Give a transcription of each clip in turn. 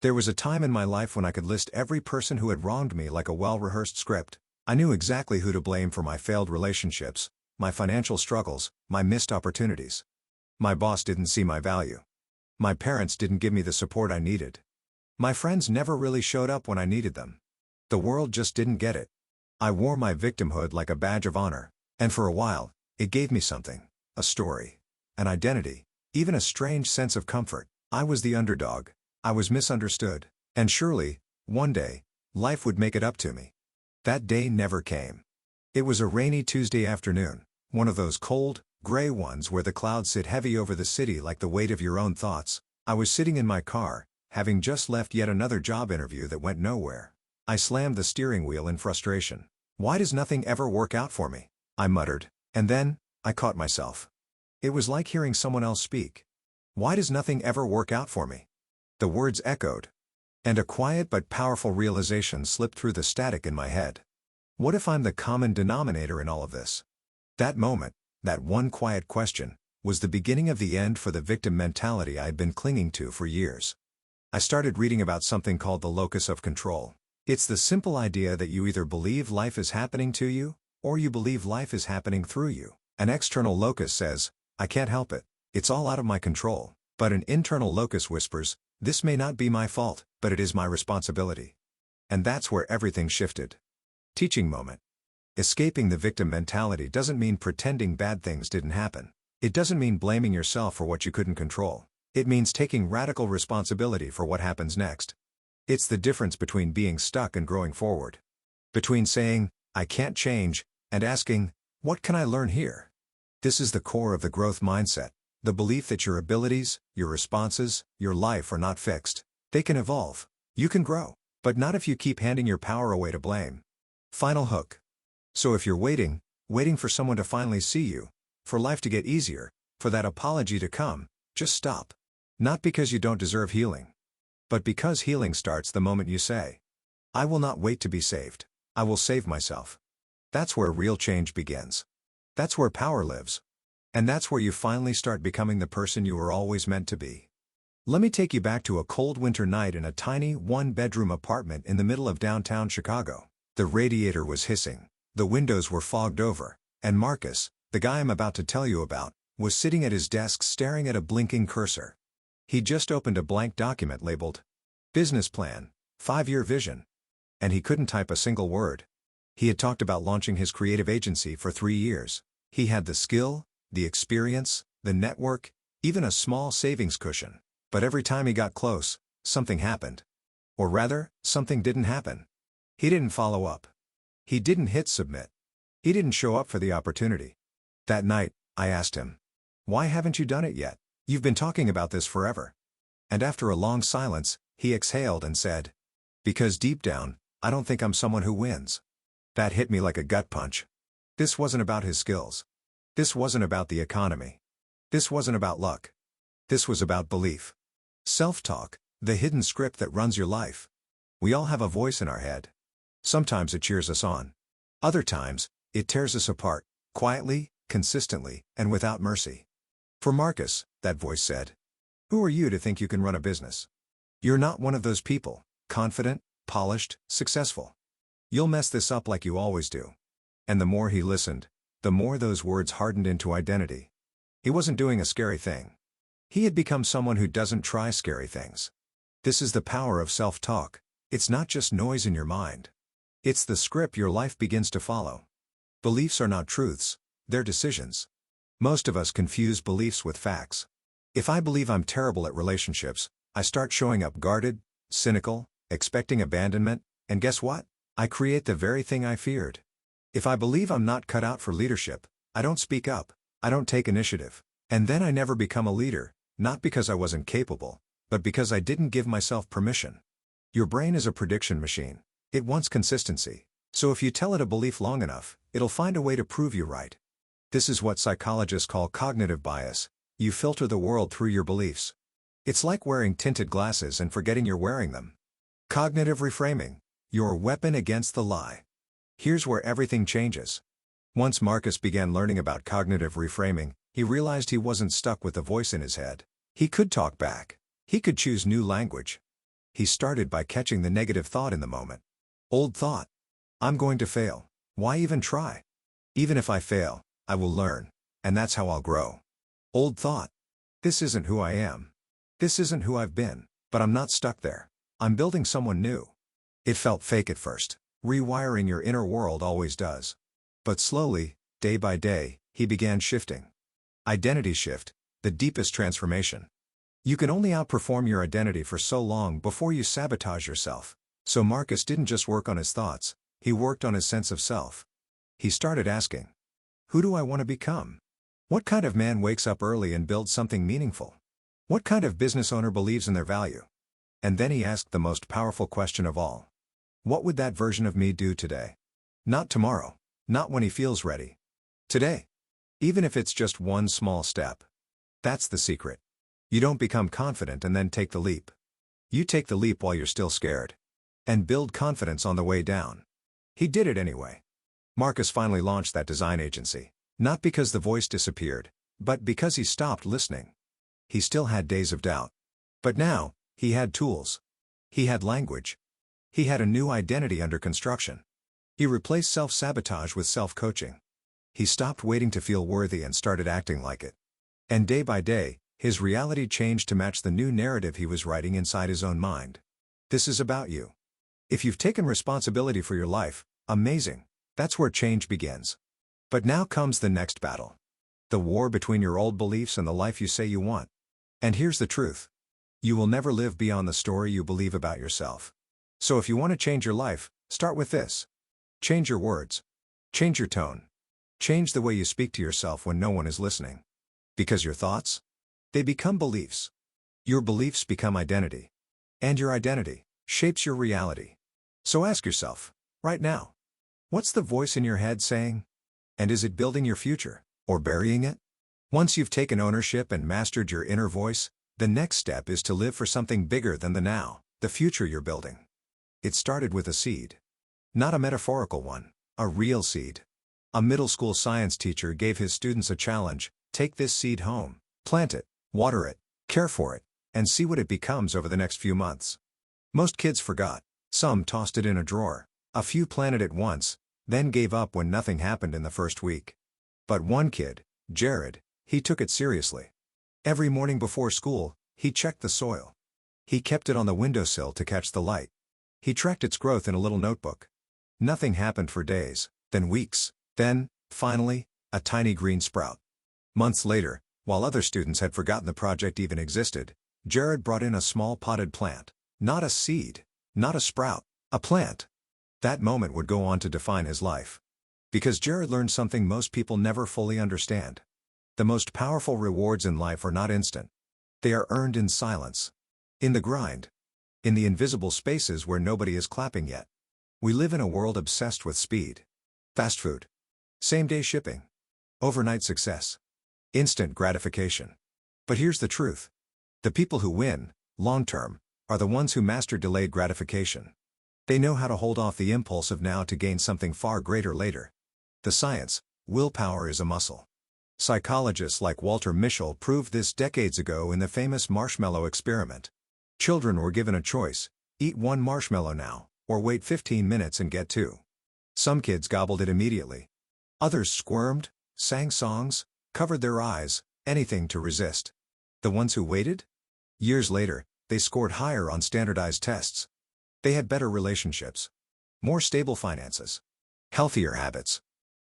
There was a time in my life when I could list every person who had wronged me like a well-rehearsed script. I knew exactly who to blame for my failed relationships, my financial struggles, my missed opportunities. My boss didn't see my value. My parents didn't give me the support I needed. My friends never really showed up when I needed them. The world just didn't get it. I wore my victimhood like a badge of honor, and for a while, it gave me something, a story, an identity, even a strange sense of comfort. I was the underdog. I was misunderstood, and surely, one day, life would make it up to me. That day never came. It was a rainy Tuesday afternoon, one of those cold, gray ones where the clouds sit heavy over the city like the weight of your own thoughts. I was sitting in my car, having just left yet another job interview that went nowhere. I slammed the steering wheel in frustration. Why does nothing ever work out for me? I muttered, and then, I caught myself. It was like hearing someone else speak. Why does nothing ever work out for me? The words echoed. And a quiet but powerful realization slipped through the static in my head. What if I'm the common denominator in all of this? That moment, that one quiet question, was the beginning of the end for the victim mentality I had been clinging to for years. I started reading about something called the locus of control. It's the simple idea that you either believe life is happening to you, or you believe life is happening through you. An external locus says, I can't help it, it's all out of my control. But an internal locus whispers, this may not be my fault, but it is my responsibility. And that's where everything shifted. Teaching moment. Escaping the victim mentality doesn't mean pretending bad things didn't happen. It doesn't mean blaming yourself for what you couldn't control. It means taking radical responsibility for what happens next. It's the difference between being stuck and growing forward. Between saying, I can't change, and asking, what can I learn here? This is the core of the growth mindset. The belief that your abilities, your responses, your life are not fixed. They can evolve. You can grow. But not if you keep handing your power away to blame. Final hook. So if you're waiting for someone to finally see you, for life to get easier, for that apology to come, just stop. Not because you don't deserve healing, but because healing starts the moment you say, I will not wait to be saved. I will save myself. That's where real change begins. That's where power lives. And that's where you finally start becoming the person you were always meant to be. Let me take you back to a cold winter night in a tiny, one-bedroom apartment in the middle of downtown Chicago. The radiator was hissing, the windows were fogged over, and Marcus, the guy I'm about to tell you about, was sitting at his desk staring at a blinking cursor. He'd just opened a blank document labeled, Business Plan, 5-Year Vision. And he couldn't type a single word. He had talked about launching his creative agency for 3 years. He had the skill, the experience, the network, even a small savings cushion. But every time he got close, something happened. Or rather, something didn't happen. He didn't follow up. He didn't hit submit. He didn't show up for the opportunity. That night, I asked him, why haven't you done it yet? You've been talking about this forever. And after a long silence, he exhaled and said, because deep down, I don't think I'm someone who wins. That hit me like a gut punch. This wasn't about his skills. This wasn't about the economy. This wasn't about luck. This was about belief. Self-talk, the hidden script that runs your life. We all have a voice in our head. Sometimes it cheers us on. Other times, it tears us apart, quietly, consistently, and without mercy. For Marcus, that voice said, who are you to think you can run a business? You're not one of those people, confident, polished, successful. You'll mess this up like you always do. And the more he listened, the more those words hardened into identity. He wasn't doing a scary thing. He had become someone who doesn't try scary things. This is the power of self-talk. It's not just noise in your mind. It's the script your life begins to follow. Beliefs are not truths, they're decisions. Most of us confuse beliefs with facts. If I believe I'm terrible at relationships, I start showing up guarded, cynical, expecting abandonment, and guess what? I create the very thing I feared. If I believe I'm not cut out for leadership, I don't speak up, I don't take initiative. And then I never become a leader, not because I wasn't capable, but because I didn't give myself permission. Your brain is a prediction machine. It wants consistency. So if you tell it a belief long enough, it'll find a way to prove you right. This is what psychologists call cognitive bias. You filter the world through your beliefs. It's like wearing tinted glasses and forgetting you're wearing them. Cognitive reframing, your weapon against the lie. Here's where everything changes. Once Marcus began learning about cognitive reframing, he realized he wasn't stuck with the voice in his head. He could talk back. He could choose new language. He started by catching the negative thought in the moment. Old thought. I'm going to fail. Why even try? Even if I fail, I will learn, and that's how I'll grow. Old thought. This isn't who I am. This isn't who I've been, but I'm not stuck there. I'm building someone new. It felt fake at first. Rewiring your inner world always does. But slowly, day by day, he began shifting. Identity shift, the deepest transformation. You can only outperform your identity for so long before you sabotage yourself. So Marcus didn't just work on his thoughts, he worked on his sense of self. He started asking, who do I want to become? What kind of man wakes up early and builds something meaningful? What kind of business owner believes in their value? And then he asked the most powerful question of all. What would that version of me do today? Not tomorrow. Not when he feels ready. Today. Even if it's just one small step. That's the secret. You don't become confident and then take the leap. You take the leap while you're still scared. And build confidence on the way down. He did it anyway. Marcus finally launched that design agency. Not because the voice disappeared, but because he stopped listening. He still had days of doubt. But now, he had tools. He had language. He had a new identity under construction. He replaced self-sabotage with self-coaching. He stopped waiting to feel worthy and started acting like it. And day by day, his reality changed to match the new narrative he was writing inside his own mind. This is about you. If you've taken responsibility for your life, amazing. That's where change begins. But now comes the next battle. The war between your old beliefs and the life you say you want. And here's the truth. You will never live beyond the story you believe about yourself. So if you want to change your life, start with this. Change your words. Change your tone. Change the way you speak to yourself when no one is listening. Because your thoughts? They become beliefs. Your beliefs become identity. And your identity shapes your reality. So ask yourself, right now, what's the voice in your head saying? And is it building your future, or burying it? Once you've taken ownership and mastered your inner voice, the next step is to live for something bigger than the now, the future you're building. It started with a seed. Not a metaphorical one, a real seed. A middle school science teacher gave his students a challenge: take this seed home, plant it, water it, care for it, and see what it becomes over the next few months. Most kids forgot. Some tossed it in a drawer. A few planted it once, then gave up when nothing happened in the first week. But one kid, Jared, he took it seriously. Every morning before school, he checked the soil. He kept it on the windowsill to catch the light. He tracked its growth in a little notebook. Nothing happened for days, then weeks, then, finally, a tiny green sprout. Months later, while other students had forgotten the project even existed, Jared brought in a small potted plant. Not a seed, not a sprout, a plant. That moment would go on to define his life. Because Jared learned something most people never fully understand. The most powerful rewards in life are not instant. They are earned in silence. In the grind. In the invisible spaces where nobody is clapping yet. We live in a world obsessed with speed. Fast food. Same-day shipping. Overnight success. Instant gratification. But here's the truth. The people who win, long-term, are the ones who master delayed gratification. They know how to hold off the impulse of now to gain something far greater later. The science, willpower is a muscle. Psychologists like Walter Mischel proved this decades ago in the famous marshmallow experiment. Children were given a choice: eat one marshmallow now, or wait 15 minutes and get two. Some kids gobbled it immediately. Others squirmed, sang songs, covered their eyes, anything to resist. The ones who waited? Years later, they scored higher on standardized tests. They had better relationships. More stable finances. Healthier habits.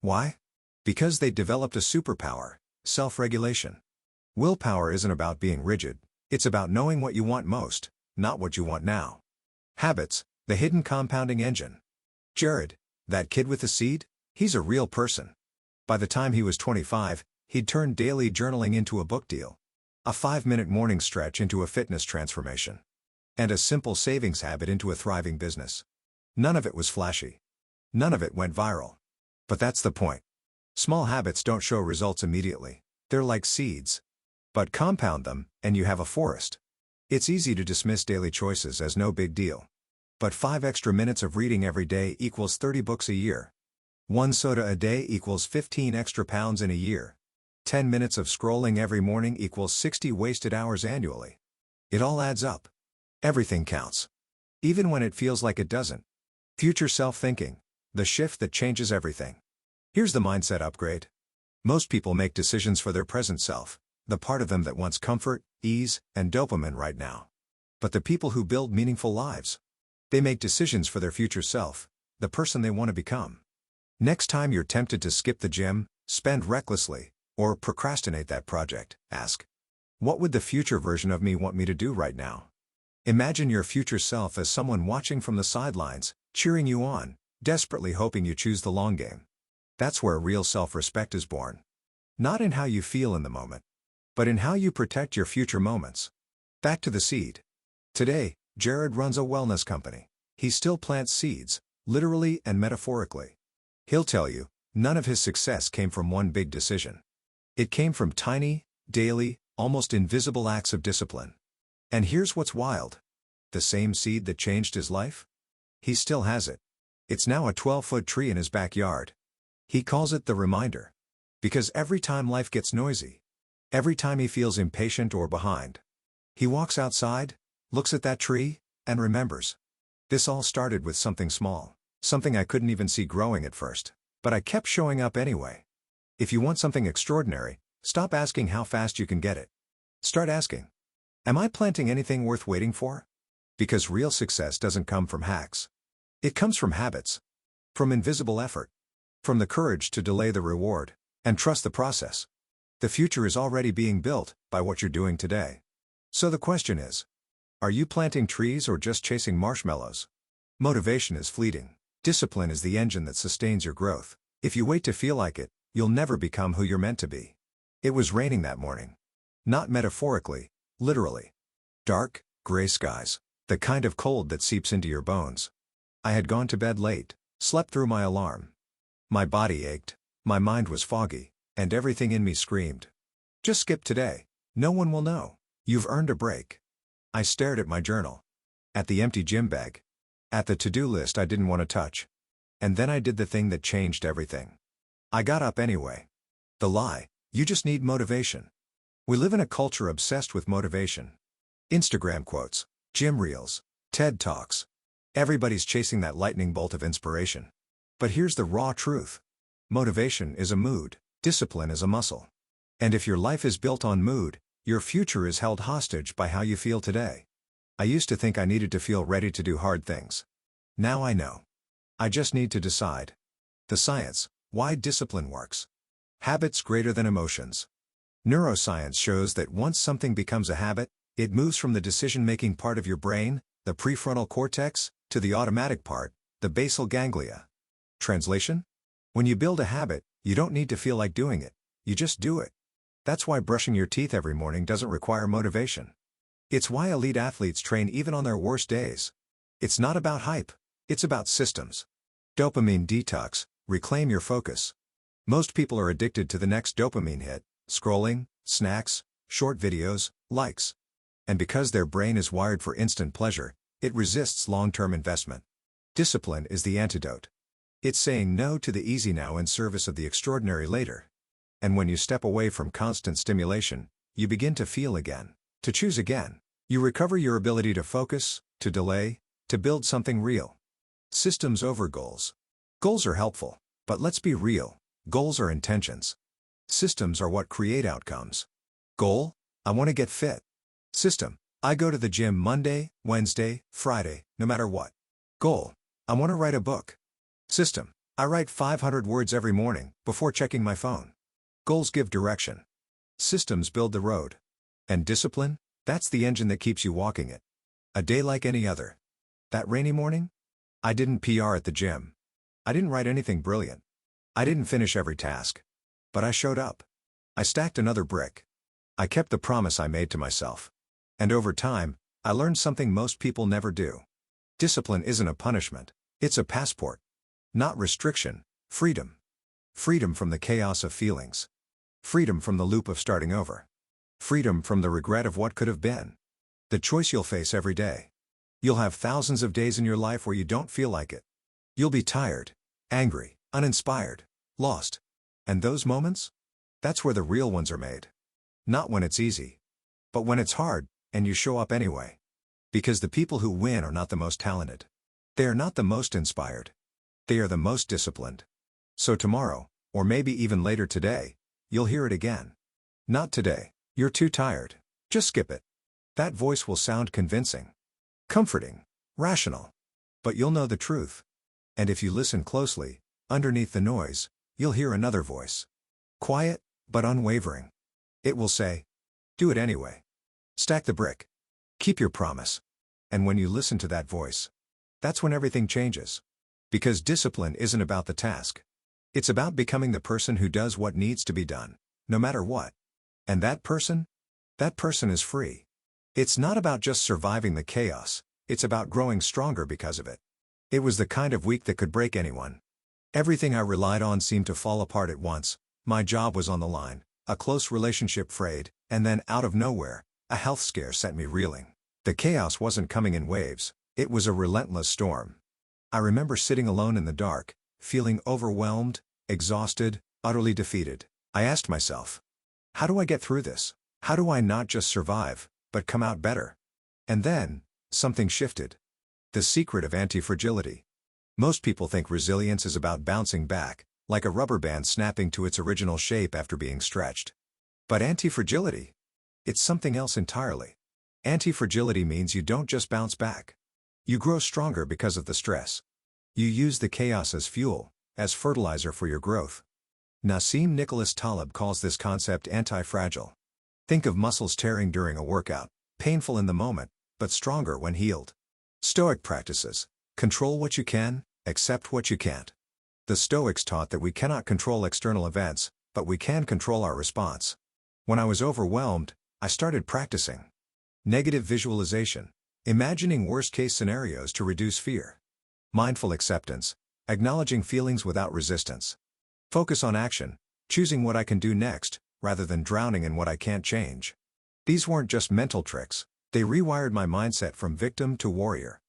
Why? Because they developed a superpower: self-regulation. Willpower isn't about being rigid, it's about knowing what you want most, not what you want now. Habits, the hidden compounding engine. Jared, that kid with the seed, he's a real person. By the time he was 25, he'd turned daily journaling into a book deal. A 5-minute morning stretch into a fitness transformation. And a simple savings habit into a thriving business. None of it was flashy. None of it went viral. But that's the point. Small habits don't show results immediately. They're like seeds. But compound them, and you have a forest. It's easy to dismiss daily choices as no big deal. But 5 extra minutes of reading every day equals 30 books a year. 1 soda a day equals 15 extra pounds in a year. 10 minutes of scrolling every morning equals 60 wasted hours annually. It all adds up. Everything counts. Even when it feels like it doesn't. Future self-thinking. The shift that changes everything. Here's the mindset upgrade. Most people make decisions for their present self, the part of them that wants comfort, ease, and dopamine right now. But the people who build meaningful lives, they make decisions for their future self, the person they want to become. Next time you're tempted to skip the gym, spend recklessly, or procrastinate that project, ask, what would the future version of me want me to do right now? Imagine your future self as someone watching from the sidelines, cheering you on, desperately hoping you choose the long game. That's where real self-respect is born. Not in how you feel in the moment, but in how you protect your future moments. Back to the seed. Today, Jared runs a wellness company. He still plants seeds, literally and metaphorically. He'll tell you, none of his success came from one big decision. It came from tiny, daily, almost invisible acts of discipline. And here's what's wild. The same seed that changed his life? He still has it. It's now a 12-foot tree in his backyard. He calls it the reminder. Because every time life gets noisy, every time he feels impatient or behind, he walks outside, looks at that tree, and remembers. This all started with something small, something I couldn't even see growing at first, but I kept showing up anyway. If you want something extraordinary, stop asking how fast you can get it. Start asking, am I planting anything worth waiting for? Because real success doesn't come from hacks. It comes from habits, from invisible effort, from the courage to delay the reward, and trust the process. The future is already being built by what you're doing today. So the question is, are you planting trees or just chasing marshmallows? Motivation is fleeting. Discipline is the engine that sustains your growth. If you wait to feel like it, you'll never become who you're meant to be. It was raining that morning. Not metaphorically, literally. Dark, gray skies. The kind of cold that seeps into your bones. I had gone to bed late, slept through my alarm. My body ached, my mind was foggy, and everything in me screamed, just skip today. No one will know. You've earned a break. I stared at my journal. At the empty gym bag. At the to-do list I didn't want to touch. And then I did the thing that changed everything. I got up anyway. The lie, you just need motivation. We live in a culture obsessed with motivation. Instagram quotes, gym reels, TED Talks. Everybody's chasing that lightning bolt of inspiration. But here's the raw truth. Motivation is a mood, discipline is a muscle. And if your life is built on mood, your future is held hostage by how you feel today. I used to think I needed to feel ready to do hard things. Now I know. I just need to decide. The science, why discipline works. Habits greater than emotions. Neuroscience shows that once something becomes a habit, it moves from the decision-making part of your brain, the prefrontal cortex, to the automatic part, the basal ganglia. Translation? When you build a habit, you don't need to feel like doing it, you just do it. That's why brushing your teeth every morning doesn't require motivation. It's why elite athletes train even on their worst days. It's not about hype, it's about systems. Dopamine detox, reclaim your focus. Most people are addicted to the next dopamine hit, scrolling, snacks, short videos, likes. And because their brain is wired for instant pleasure, it resists long-term investment. Discipline is the antidote. It's saying no to the easy now in service of the extraordinary later. And when you step away from constant stimulation, you begin to feel again, to choose again. You recover your ability to focus, to delay, to build something real. Systems over goals. Goals are helpful, but let's be real, goals are intentions. Systems are what create outcomes. Goal, I want to get fit. System, I go to the gym Monday, Wednesday, Friday, no matter what. Goal, I want to write a book. System, I write 500 words every morning, before checking my phone. Goals give direction. Systems build the road. And discipline, that's the engine that keeps you walking it. A day like any other. That rainy morning? I didn't PR at the gym. I didn't write anything brilliant. I didn't finish every task. But I showed up. I stacked another brick. I kept the promise I made to myself. And over time, I learned something most people never do. Discipline isn't a punishment, it's a passport. Not restriction, freedom. Freedom from the chaos of feelings. Freedom from the loop of starting over. Freedom from the regret of what could have been. The choice you'll face every day. You'll have thousands of days in your life where you don't feel like it. You'll be tired, angry, uninspired, lost. And those moments? That's where the real ones are made. Not when it's easy. But when it's hard, and you show up anyway. Because the people who win are not the most talented. They are not the most inspired. They are the most disciplined. So tomorrow, or maybe even later today, you'll hear it again. Not today. You're too tired. Just skip it. That voice will sound convincing, comforting, rational. But you'll know the truth. And if you listen closely, underneath the noise, you'll hear another voice. Quiet, but unwavering. It will say, do it anyway. Stack the brick. Keep your promise. And when you listen to that voice, that's when everything changes. Because discipline isn't about the task. It's about becoming the person who does what needs to be done, no matter what. And that person is free. It's not about just surviving the chaos, it's about growing stronger because of it. It was the kind of week that could break anyone. Everything I relied on seemed to fall apart at once. My job was on the line, a close relationship frayed, and then out of nowhere, a health scare sent me reeling. The chaos wasn't coming in waves, it was a relentless storm. I remember sitting alone in the dark, feeling overwhelmed, exhausted, utterly defeated. I asked myself, how do I get through this? How do I not just survive, but come out better? And then, something shifted. The secret of anti-fragility. Most people think resilience is about bouncing back, like a rubber band snapping to its original shape after being stretched. But anti-fragility? It's something else entirely. Anti-fragility means you don't just bounce back. You grow stronger because of the stress. You use the chaos as fuel, as fertilizer for your growth. Nassim Nicholas Taleb calls this concept anti-fragile. Think of muscles tearing during a workout, painful in the moment, but stronger when healed. Stoic practices: control what you can, accept what you can't. The Stoics taught that we cannot control external events, but we can control our response. When I was overwhelmed, I started practicing negative visualization, imagining worst-case scenarios to reduce fear. Mindful acceptance, acknowledging feelings without resistance. Focus on action, choosing what I can do next, rather than drowning in what I can't change. These weren't just mental tricks, they rewired my mindset from victim to warrior.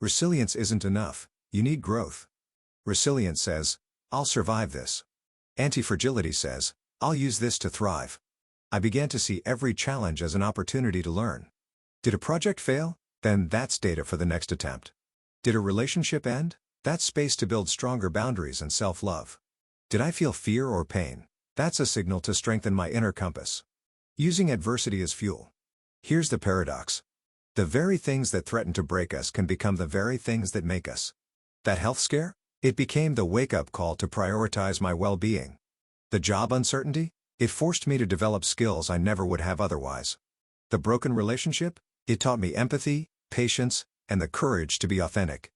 Resilience isn't enough, you need growth. Resilience says, I'll survive this. Anti-fragility says, I'll use this to thrive. I began to see every challenge as an opportunity to learn. Did a project fail? Then that's data for the next attempt. Did a relationship end? That's space to build stronger boundaries and self-love. Did I feel fear or pain? That's a signal to strengthen my inner compass. Using adversity as fuel. Here's the paradox. The very things that threaten to break us can become the very things that make us. That health scare? It became the wake-up call to prioritize my well-being. The job uncertainty? It forced me to develop skills I never would have otherwise. The broken relationship? It taught me empathy, patience, and the courage to be authentic.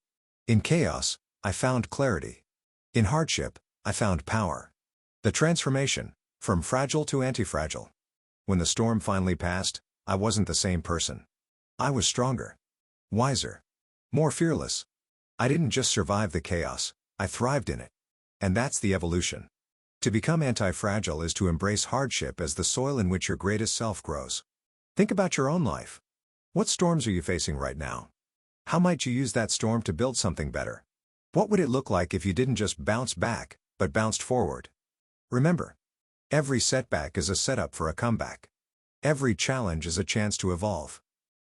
In chaos, I found clarity. In hardship, I found power. The transformation, from fragile to anti-fragile. When the storm finally passed, I wasn't the same person. I was stronger, wiser, more fearless. I didn't just survive the chaos, I thrived in it. And that's the evolution. To become anti-fragile is to embrace hardship as the soil in which your greatest self grows. Think about your own life. What storms are you facing right now? How might you use that storm to build something better? What would it look like if you didn't just bounce back, but bounced forward? Remember, every setback is a setup for a comeback. Every challenge is a chance to evolve.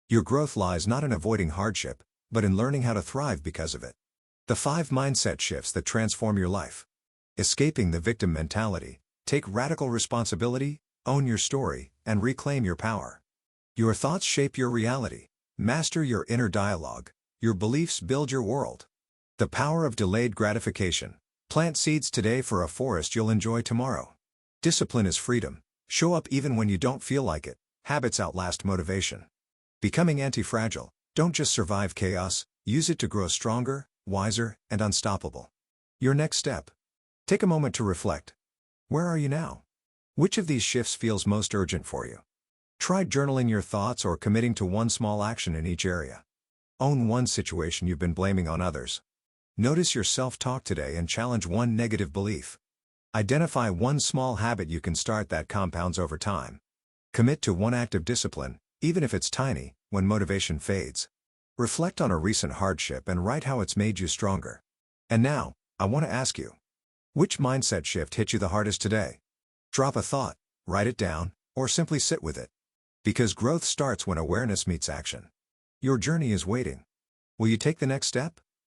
Your growth lies not in avoiding hardship, but in learning how to thrive because of it. The 5 mindset shifts that transform your life. Escaping the victim mentality, take radical responsibility, own your story, and reclaim your power. Your thoughts shape your reality. Master your inner dialogue. Your beliefs build your world. The power of delayed gratification. Plant seeds today for a forest you'll enjoy tomorrow. Discipline is freedom. Show up even when you don't feel like it. Habits outlast motivation. Becoming anti-fragile. Don't just survive chaos, use it to grow stronger, wiser, and unstoppable. Your next step. Take a moment to reflect. Where are you now? Which of these shifts feels most urgent for you? Try journaling your thoughts or committing to one small action in each area. Own one situation you've been blaming on others. Notice your self-talk today and challenge one negative belief. Identify one small habit you can start that compounds over time. Commit to one act of discipline, even if it's tiny, when motivation fades. Reflect on a recent hardship and write how it's made you stronger. And now, I want to ask you, which mindset shift hit you the hardest today? Drop a thought, write it down, or simply sit with it. Because growth starts when awareness meets action. Your journey is waiting. Will you take the next step?